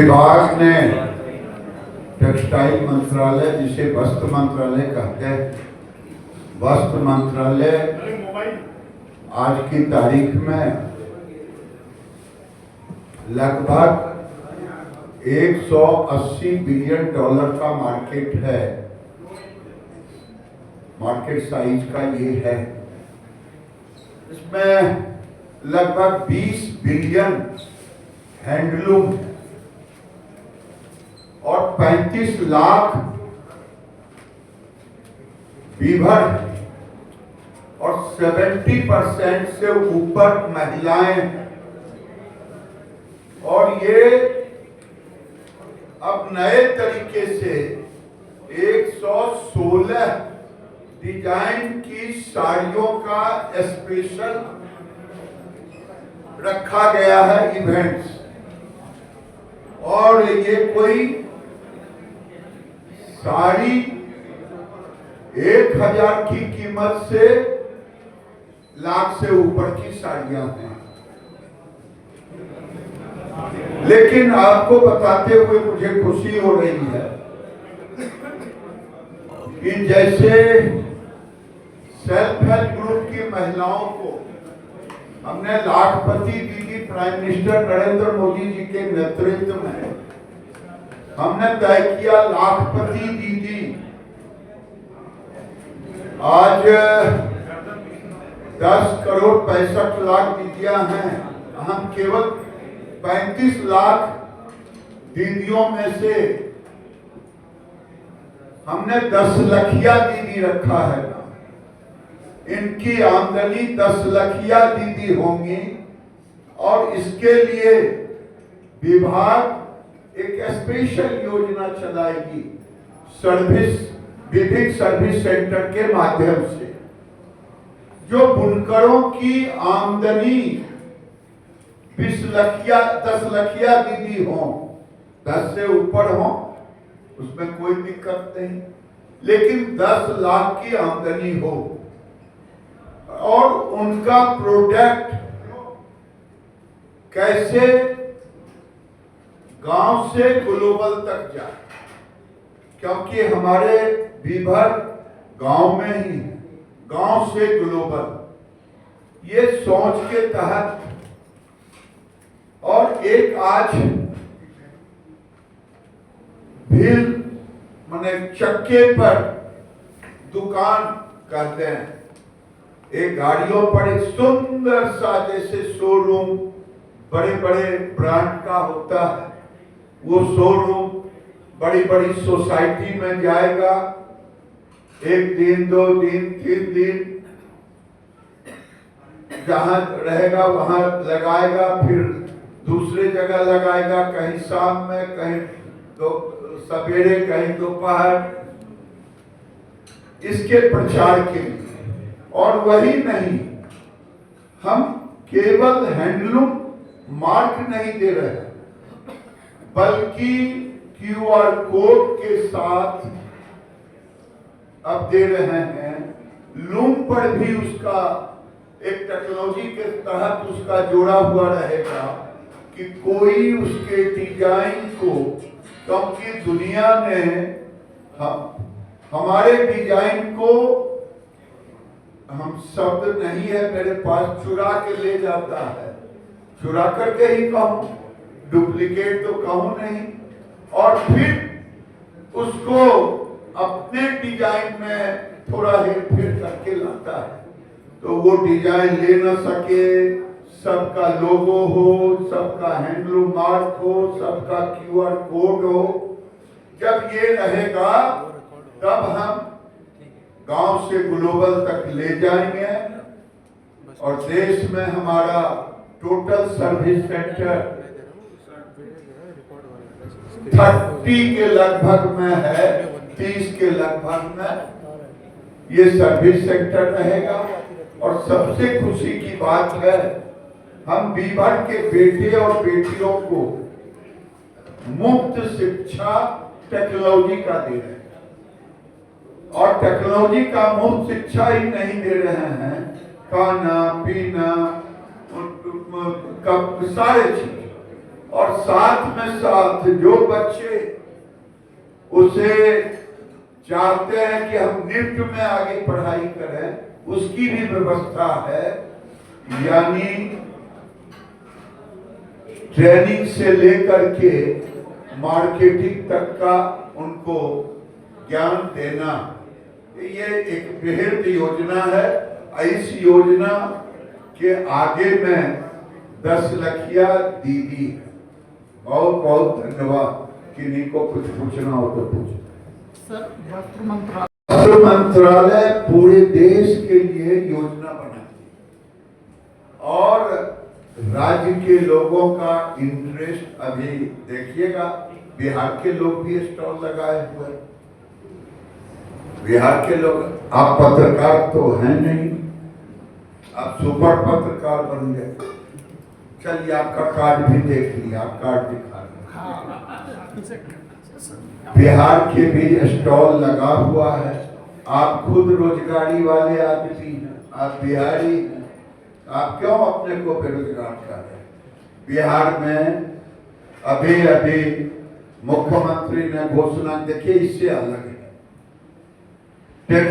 विभाग ने टेक्सटाइल मंत्रालय, जिसे वस्त्र मंत्रालय कहते हैं, वस्त्र मंत्रालय आज की तारीख में लगभग 180 बिलियन डॉलर का मार्केट है। मार्केट साइज का ये है। इसमें लगभग 20 बिलियन हैंडलूम और 35 लाख वीवर और 70% से ऊपर महिलाएं, और ये अब नए तरीके से 116 डिजाइन की साड़ियों का स्पेशल रखा गया है इवेंट्स। और ये कोई साड़ी 1000 की कीमत से लाख से ऊपर की साड़ियां हैं। लेकिन आपको बताते हुए मुझे खुशी हो रही है कि जैसे सेल्फ हेल्प ग्रुप की महिलाओं को हमने लाखपति दीदी, प्राइम मिनिस्टर नरेंद्र मोदी जी के नेतृत्व में हमने तय किया लाखपति दीदी। आज 10 करोड़ 65 लाख दीदियां हैं। हम केवल 35 लाख दीदियों में से हमने 10 लखिया दीदी रखा है। इनकी आमदनी 10 लखिया दीदी होंगी और इसके लिए विभाग एक स्पेशल योजना चलाएगी विभिन्न सर्विस सेंटर के माध्यम से। जो बुनकरों की आमदनी 10 लखिया दीदी हो, 10 से ऊपर हो, उसमें कोई दिक्कत नहीं, लेकिन 10 लाख की आमदनी हो और उनका प्रोडक्ट कैसे गांव से ग्लोबल तक जाए, क्योंकि हमारे वीवर गांव में ही है, गांव से ग्लोबल, ये सोच के तहत। और एक आज भील माने चक्के पर दुकान करते हैं। एक गाड़ियों पर एक सुंदर सा जैसे शोरूम बड़े बड़े ब्रांड का होता है, वो शोरूम बड़ी बड़ी सोसाइटी में जाएगा। 1 दिन 2 दिन 3 दिन जहां रहेगा वहां लगाएगा, फिर दूसरे जगह लगाएगा, कहीं शाम में, कहीं सवेरे, कहीं दोपहर, इसके प्रचार के लिए। और वही नहीं, हम केवल हैंडलूम मार्क नहीं दे रहे, बल्कि QR कोड के साथ अब दे रहे हैं। लूम पर भी उसका एक टेक्नोलॉजी के तहत उसका जोड़ा हुआ रहेगा कि कोई उसके डिजाइन को, क्योंकि दुनिया ने हमारे डिजाइन को, हम शब्द नहीं है मेरे पास, चुरा के ले जाता है। चुरा करके ही कहूं, डुप्लीकेट तो कहूं नहीं, और फिर उसको अपने डिजाइन में थोड़ा हेरफेर करके लाता है। तो वो डिजाइन ले न सके, सबका लोगो हो, सबका हैंडलूम मार्क हो, सबका QR कोड हो। जब ये रहेगा तब हम गांव से ग्लोबल तक ले जाएंगे और देश में हमारा टोटल सर्विस सेंटर 30 के लगभग में है, 30 के लगभग में ये सर्विस सेंटर रहेगा। और सबसे खुशी की बात है, हम वीवर के बेटे और बेटियों को मुफ्त शिक्षा टेक्नोलॉजी का दे रहे हैं। और टेक्नोलॉजी का मुफ्त शिक्षा ही नहीं दे रहे हैं, खाना पीना सारे चीज, और साथ में साथ जो बच्चे उसे चाहते हैं कि हम निफ्ट में आगे पढ़ाई करें, उसकी भी व्यवस्था है। यानी ट्रेनिंग से लेकर के मार्केटिंग तक का उनको ज्ञान देना, ये एक बृहद योजना है। इस योजना के आगे में 10 लखिया दीदी, बहुत बहुत धन्यवाद। किन्हीं को कुछ पूछना हो तो पूछ। सर, वस्त्र मंत्रालय पूरे देश के लिए योजना बनाती है और राज्य के लोगों का इंटरेस्ट, अभी देखिएगा बिहार के लोग भी स्टॉल लगाए हुए। बिहार के लोग, आप पत्रकार तो हैं नहीं, आप सुपर पत्रकार बन गए। चलिए आपका कार्ड भी देख लिया, आप कार्ड दिखा रहे। बिहार के भी स्टॉल लगा हुआ है। आप खुद रोजगारी वाले आदमी हैं, आप बिहारी हैं, आप क्यों अपने को बेरोजगार कर रहे हैं? बिहार में अभी अभी मुख्यमंत्री ने घोषणा, देखिए इससे अलग है।